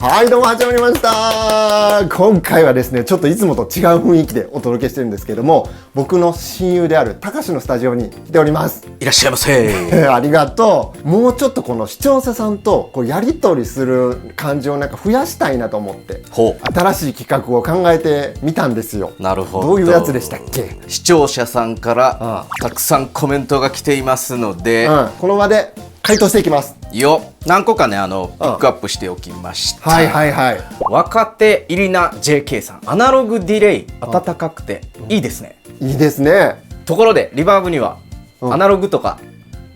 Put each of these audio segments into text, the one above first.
はい、どうも始まりました。今回はですね、ちょっといつもと違う雰囲気でお届けしてるんですけども、僕の親友であるたかしのスタジオに来ております。いらっしゃいませ。ありがとう。もうちょっとこの視聴者さんとこうやり取りする感じをなんか増やしたいなと思って、新しい企画を考えてみたんですよ。なるほど。どういうやつでしたっけ？視聴者さんからたくさんコメントが来ていますので、この場で回答していきます。何個かねピックアップしておきました。はいはいはい。若手イリナ JK さん、アナログディレイ暖かくていいですね。いいですね。ところでリバーブにはアナログとか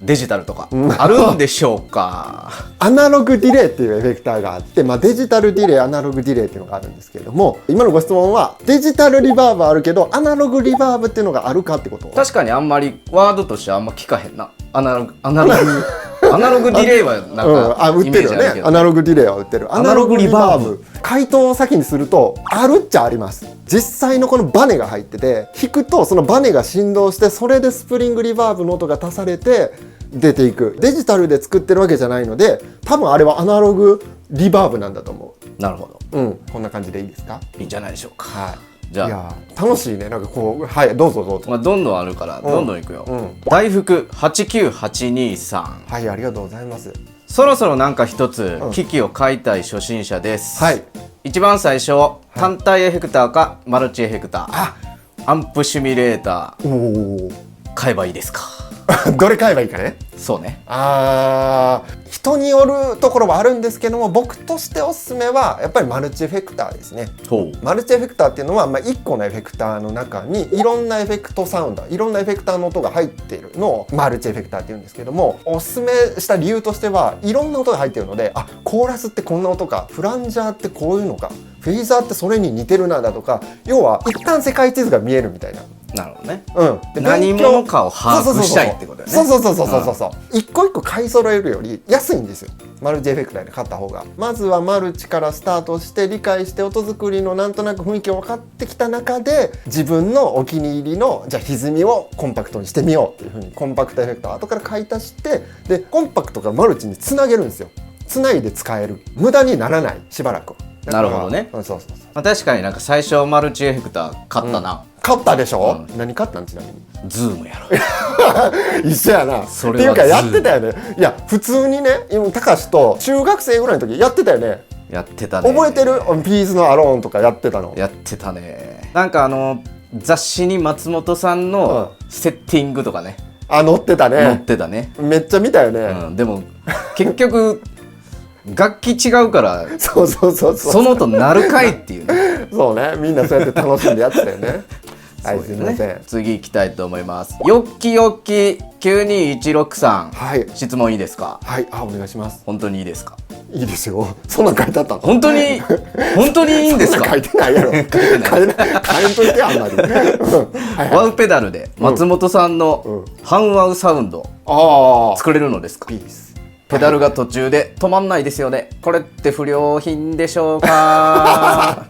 デジタルとかあるんでしょうか？アナログディレイっていうエフェクターがあって、デジタルディレイ、アナログディレイっていうのがあるんですけれども、今のご質問はデジタルリバーブあるけどアナログリバーブっていうのがあるかってこと？確かにあんまりワードとしてあんま聞かへんな。アナログディレイはなんか売ってるよね。アナログディレイは売ってる。アナログリバーブ、回答を先にするとあるっちゃあります。実際のこのバネが入ってて、弾くとそのバネが振動して、それでスプリングリバーブの音が足されて出ていく。デジタルで作ってるわけじゃないので、多分あれはアナログリバーブなんだと思う。なるほど。こんな感じでいいですか？いいんじゃないでしょうか。はい。じゃあ、いや楽しいね。なんかこう、はい、どうぞどうぞ。どんどんあるからどんどんいくよ。大福8982さん、はい、ありがとうございます。そろそろなんか一つ機器を買いたい初心者です。はい。一番最初、単体エフェクターかマルチエフェクター、アンプシミュレーター買えばいいですか？どれ買えばいいかね。そうね。人によるところはあるんですけども、僕としておすすめはやっぱりマルチエフェクターですね。マルチエフェクターっていうのは、1個のエフェクターの中にいろんなエフェクトサウンド、いろんなエフェクターの音が入っているのをマルチエフェクターっていうんですけども、おすすめした理由としてはいろんな音が入っているので、コーラスってこんな音か、フランジャーってこういうのか、フェイザーってそれに似てるなだとか、要は一旦世界地図が見えるみたいな。なるほどね。何者かを把握したいってことだよね。そう一個一個買い揃えるより安いんですよ、マルチエフェクターで買った方が。まずはマルチからスタートして理解して、音作りのなんとなく雰囲気を分かってきた中で、自分のお気に入りのじゃあ歪みをコンパクトにしてみようっていうふうにコンパクトエフェクターを後から買い足して、でコンパクトからマルチにつなげるんですよ。つないで使える、無駄にならない、しばらく。なるほどね。確かになんか最初マルチエフェクター買ったな。買ったでしょ。何買ったん？ちなみにズームやろ。一緒やな。っていうかやってたよね。いや普通にね、今たかしと中学生ぐらいの時やってたよね。やってたね。覚えてる？ピーズのアローンとかやってたの。やってたね。なんか雑誌に松本さんのセッティングとかね。載ってたね。載ってたね。めっちゃ見たよね。でも結局楽器違うからその音なるかいっていうね。そうね、みんなそうやって楽しんでやってたよね。はい、すみません。次行きたいと思います。よっきよっき9216さん、質問いいですか？はい、お願いします。本当にいいですか？いいですよ。そんなん書いてあったの？本当にいいんですか？書いてないやろ。書いといて、あんまり。ワウペダルで松本さんの半ワウサウンド作れるのですか？ペダルが途中で止まんないですよね。これって不良品でしょうか？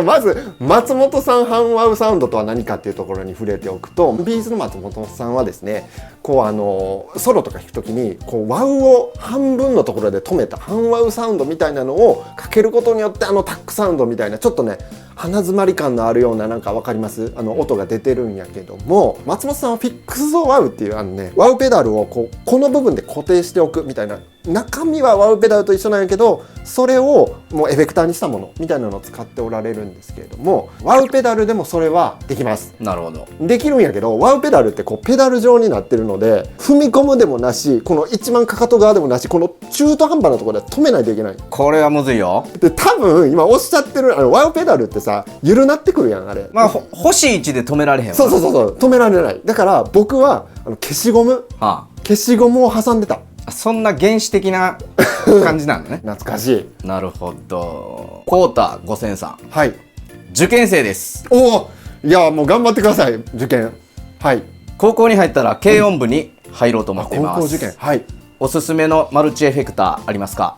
まず松本さん半ワウサウンドとは何かっていうところに触れておくと、ビーズの松本さんはですね、こうソロとか弾くときにこうワウを半分のところで止めた半ワウサウンドみたいなのをかけることによって、タックサウンドみたいなちょっとね鼻詰まり感のあるような、なんか分かります？音が出てるんやけども、松本さんはフィックスゾーワウっていうワウペダルをこの部分で固定しておくみたいな、中身はワウペダルと一緒なんやけど、それをもうエフェクターにしたものみたいなのを使っておられるんですけれども、ワウペダルでもそれはできます。なるほど。できるんやけど、ワウペダルってペダル状になってるので、踏み込むでもなし、この一番かかと側でもなし、この中途半端なところで止めないといけない。これはむずいよ。で多分今おっしゃってるワウペダルってさ、緩なってくるやん、あれ。欲しい位置で止められへんわ。そう止められない。だから僕は消しゴムを挟んでた。そんな原始的な感じなのね。懐かしい。なるほど。コータ5000さん、はい、受験生です。いやもう頑張ってください、受験。はい、高校に入ったら軽音部に入ろうと思っています。高校受験。はい。おすすめのマルチエフェクターありますか？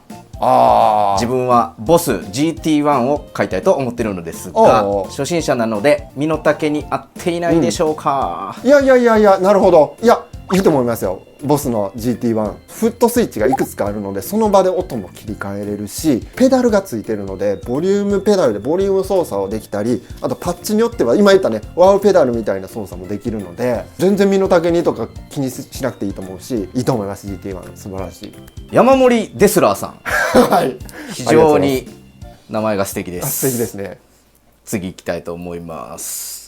自分はボス GT1 を買いたいと思っているのですが、初心者なので身の丈に合っていないでしょうか？いやなるほど。いやいいと思いますよ。ボスの GT1 フットスイッチがいくつかあるので、その場で音も切り替えれるし、ペダルがついてるのでボリュームペダルでボリューム操作をできたり、あとパッチによっては今言ったねワウペダルみたいな操作もできるので、全然身の丈にとか気にしなくていいと思うし、いいと思います。 GT1 素晴らしい。山森デスラーさんはい非常に名前が素敵です。素敵ですね。次行きたいと思います。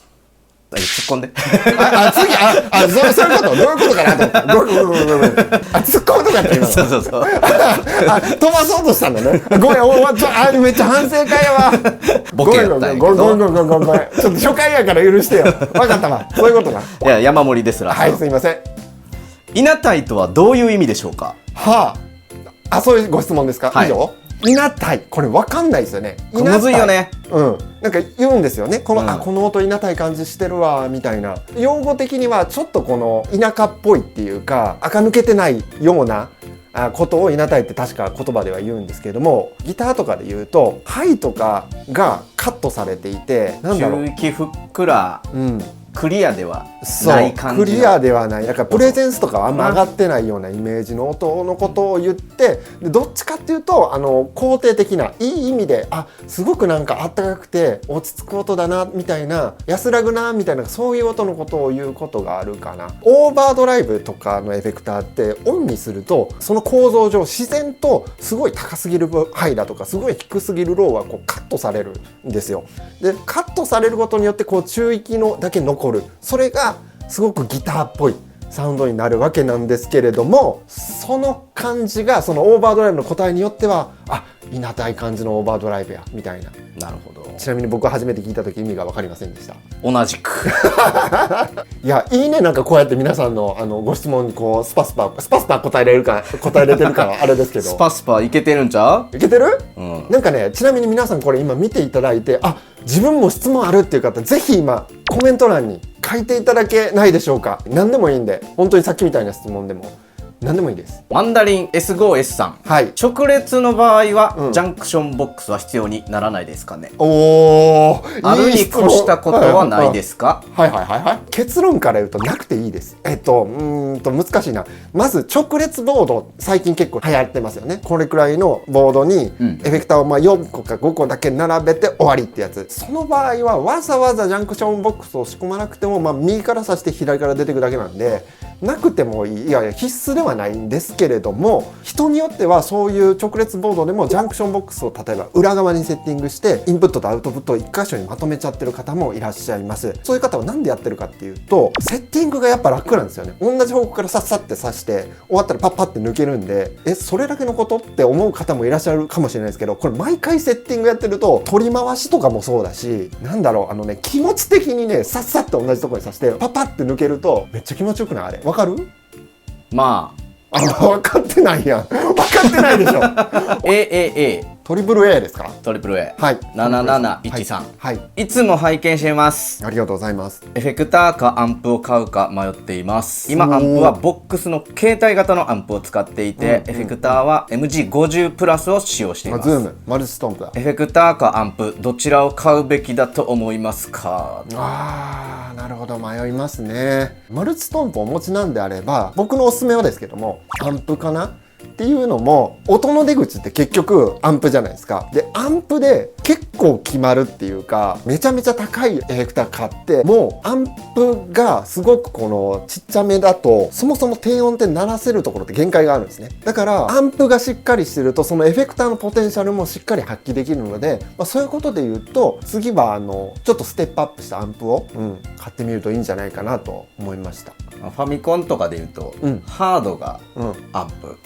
突っ込んでそういうことどういうことかなと思った。ごめん突っ込むとかやった今の。そう飛ばそうとしたんだね。ごめんめっちゃ反省会やわ。ボケやったんやけど。ごめんちょっと初回やから許してよ。分かったわ。そういうことか。いや山森ですら。はいすいません。稲体とはどういう意味でしょうか。そういうご質問ですか。以上。稲体これ分かんないですよね。むずいよね。なんか言うんですよね。この音稲体感じしてるわみたいな。用語的にはちょっとこの田舎っぽいっていうか垢抜けてないようなことを稲体って確か言葉では言うんですけれども、ギターとかで言うと「はい」とかがカットされていて、なんだろう、中域ふっくら、クリアではない感じ。クリアではない。だからプレゼンスとかはあんま上がってないようなイメージの音のことを言って、でどっちかっていうと肯定的ないい意味で、すごくなんかあったかくて落ち着く音だなみたいな、安らぐなみたいな、そういう音のことを言うことがあるかな。オーバードライブとかのエフェクターってオンにするとその構造上自然とすごい高すぎるハイだとかすごい低すぎるローはこうカットされるんですよ。でカットされることによってこう中域のだけ残る、それがすごくギターっぽいサウンドになるわけなんですけれども、その感じがそのオーバードライブの答えによってはいなたい感じのオーバードライブやみたいな。なるほど。ちなみに僕は初めて聞いた時意味が分かりませんでした。同じくいやいいね、なんかこうやって皆さんのご質問にこうスパスパ答えれてるからあれですけどスパスパいけてるんちゃう？いけてる？なんかね、ちなみに皆さんこれ今見ていただいて自分も質問あるっていう方、ぜひ今コメント欄に書いていただけないでしょうか。何でもいいんで、本当にさっきみたいな質問でも何でもいいです。マンダリン S5S さん、直列の場合は、ジャンクションボックスは必要にならないですかね。あるに越したことはないですか？結論から言うとなくていいです。難しいな。まず直列ボード最近結構流行ってますよね。これくらいのボードにエフェクターを4個か5個だけ並べて終わりってやつ。その場合はわざわざジャンクションボックスを仕込まなくても、右から刺して左から出てくだけなんでなくてもいい。いや必須ではないんですけれども、人によってはそういう直列ボードでもジャンクションボックスを例えば裏側にセッティングしてインプットとアウトプットを1箇所にまとめちゃってる方もいらっしゃいます。そういう方は何でやってるかっていうと、セッティングがやっぱ楽なんですよね。同じ方向からさっさって刺して終わったらパッパって抜けるんで、それだけのことって思う方もいらっしゃるかもしれないですけど、これ毎回セッティングやってると取り回しとかもそうだし、気持ち的にね、さっさって同じところに刺してパッパって抜けるとめっちゃ気持ちよくない？あれわかる？分かってないやん。分かってないでしょ。AAA トリプル A ですか？トリプル A、はい、7713、いつも拝見しています。ありがとうございます。エフェクターかアンプを買うか迷っています。今アンプはボックスの携帯型のアンプを使っていて、エフェクターは MG50 プラスを使用しています。ズームマルチストンプだ。エフェクターかアンプどちらを買うべきだと思いますか？なるほど、迷いますね。マルチストンプをお持ちなんであれば、僕のおすすめはですけどもアンプかなっていうのも、音の出口って結局アンプじゃないですか。でアンプで結構決まるっていうか、めちゃめちゃ高いエフェクター買ってもうアンプがすごくこのちっちゃめだと、そもそも低音って鳴らせるところって限界があるんですね。だからアンプがしっかりしてるとそのエフェクターのポテンシャルもしっかり発揮できるので、そういうことで言うと次はちょっとステップアップしたアンプを、買ってみるといいんじゃないかなと思いました。ファミコンとかで言うと、ハードがアンプ、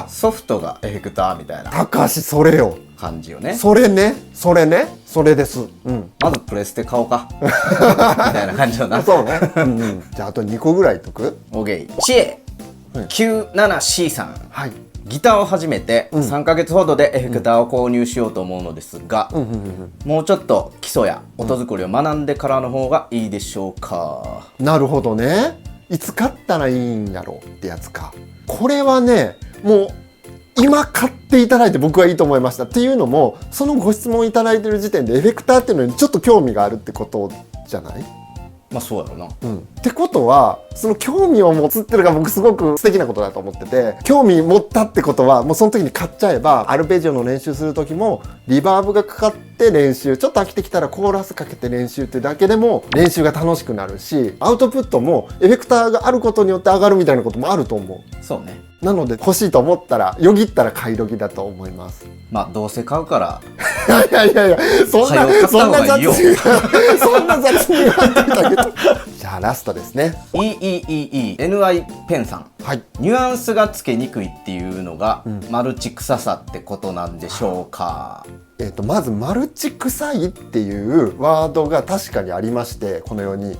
ソフトがエフェクターみたいな。高橋それよ。感じよね。それです。まずプレステ買おうかみたいな感じだな。そうね。じゃああと2個ぐらいとく。OK。知恵 97C さん。はい。ギターを始めて3ヶ月ほどでエフェクターを購入しようと思うのですが、もうちょっと基礎や音作りを学んでからの方がいいでしょうか？なるほどね。いつ買ったらいいんやろうってやつか。これはね、もう今買っていただいて僕はいいと思いました。っていうのも、そのご質問いただいてる時点でエフェクターっていうのにちょっと興味があるってことじゃない？まあそうやろな。ってことはその興味を持つっていうのが僕すごく素敵なことだと思ってて、興味持ったってことはもうその時に買っちゃえば、アルペジオの練習する時もリバーブがかかって練習、ちょっと飽きてきたらコーラスかけて練習っていうだけでも練習が楽しくなるし、アウトプットもエフェクターがあることによって上がるみたいなこともあると思う。そうね。なので欲しいと思ったらよぎったら買い時だと思います。まあどうせ買うからいやそんな雑にそんな雑に言わんといたけどじゃあラストですね。NI ペンさん、はい、ニュアンスがつけにくいっていうのが、マルチ臭さってことなんでしょうか。まずマルチ臭いっていうワードが確かにありまして、このように、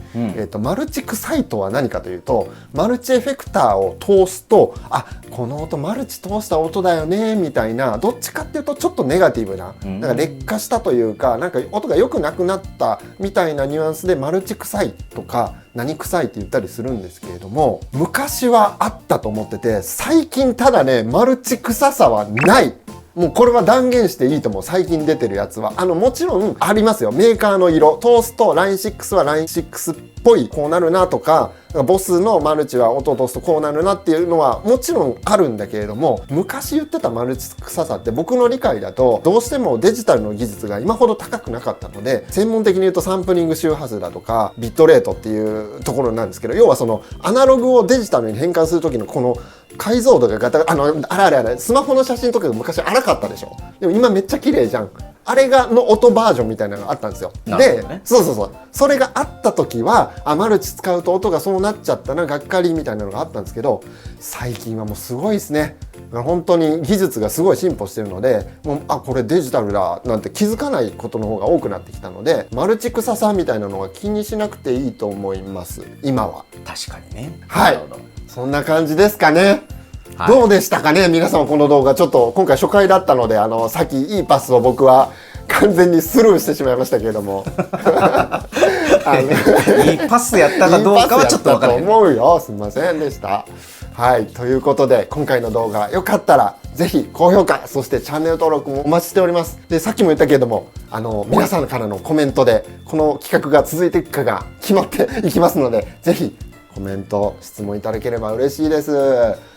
マルチ臭いとは何かというと、マルチエフェクターを通すと、あ、この音マルチ通した音だよねみたいな、どっちかっていうとちょっとネガティブな、なんか劣化したというか、なんか音が良くなくなったみたいなニュアンスでマルチ臭いとか何臭いって言ったりするんですけれども、昔はあったと思ってて、最近ただねマルチ臭さはない。もうこれは断言していいと思う。最近出てるやつはもちろんありますよ。メーカーの色通すとライン6はライン6っぽいこうなるなとか、ボスのマルチは音を通すとこうなるなっていうのはもちろんあるんだけれども、昔言ってたマルチ臭さって僕の理解だとどうしてもデジタルの技術が今ほど高くなかったので、専門的に言うとサンプリング周波数だとかビットレートっていうところなんですけど、要はそのアナログをデジタルに変換する時のこの解像度がガタあれスマホの写真とか昔荒かったでしょ。でも今めっちゃ綺麗じゃん。あれがの音バージョンみたいなのがあったんですよ。で、そうそれがあった時はマルチ使うと音がそうなっちゃったな、がっかりみたいなのがあったんですけど、最近はもうすごいですね。本当に技術がすごい進歩してるので、もうこれデジタルだなんて気づかないことの方が多くなってきたので、マルチ臭さみたいなのは気にしなくていいと思います今は。確かにね。はい、そんな感じですかね。はい、どうでしたかね皆さん、この動画ちょっと今回初回だったのでさっきいいパスを僕は完全にスルーしてしまいましたけれどもいいパスやったかどうかはちょっと分からないと思うよ。すみませんでした。はい、ということで今回の動画よかったらぜひ高評価、そしてチャンネル登録もお待ちしております。でさっきも言ったけれども皆さんからのコメントでこの企画が続いていくかが決まっていきますので、ぜひコメント質問いただければ嬉しいです。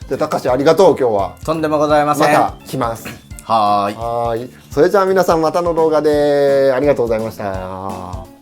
で、たかしありがとう。今日はとんでもございません。また来ます。はい。それじゃあ皆さんまたの動画でありがとうございました。